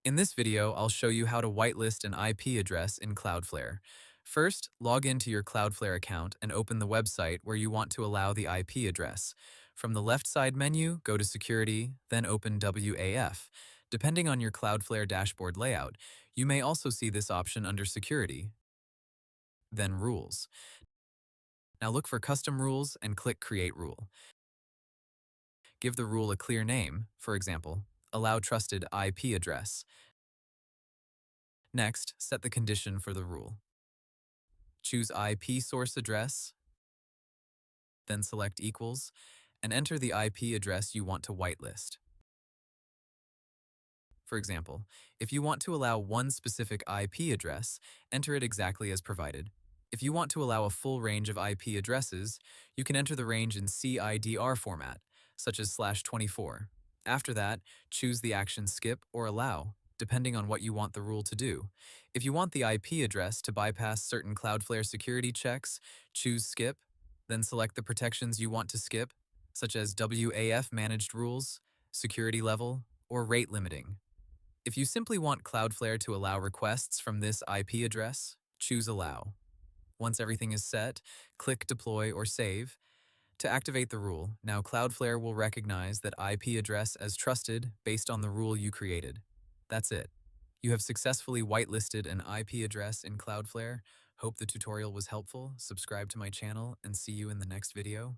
In this video, I'll show you how to whitelist an IP address in Cloudflare. First, log into your Cloudflare account and open the website where you want to allow the IP address. From the left side menu, go to Security, then open WAF. Depending on your Cloudflare dashboard layout, you may also see this option under Security, then Rules. Now look for Custom Rules and click Create Rule. Give the rule a clear name, for example, Allow Trusted IP Address. Next, set the condition for the rule. Choose IP source address, then select equals, and enter the IP address you want to whitelist. For example, if you want to allow one specific IP address, enter it exactly as provided. If you want to allow a full range of IP addresses, you can enter the range in CIDR format, such as /24. After that, choose the action skip or allow, depending on what you want the rule to do. If you want the IP address to bypass certain Cloudflare security checks, choose skip, then select the protections you want to skip, such as WAF managed rules, security level, or rate limiting. If you simply want Cloudflare to allow requests from this IP address, choose Allow. Once everything is set, click Deploy or Save. To activate the rule, now Cloudflare will recognize that IP address as trusted based on the rule you created. That's it. You have successfully whitelisted an IP address in Cloudflare. Hope the tutorial was helpful. Subscribe to my channel and see you in the next video.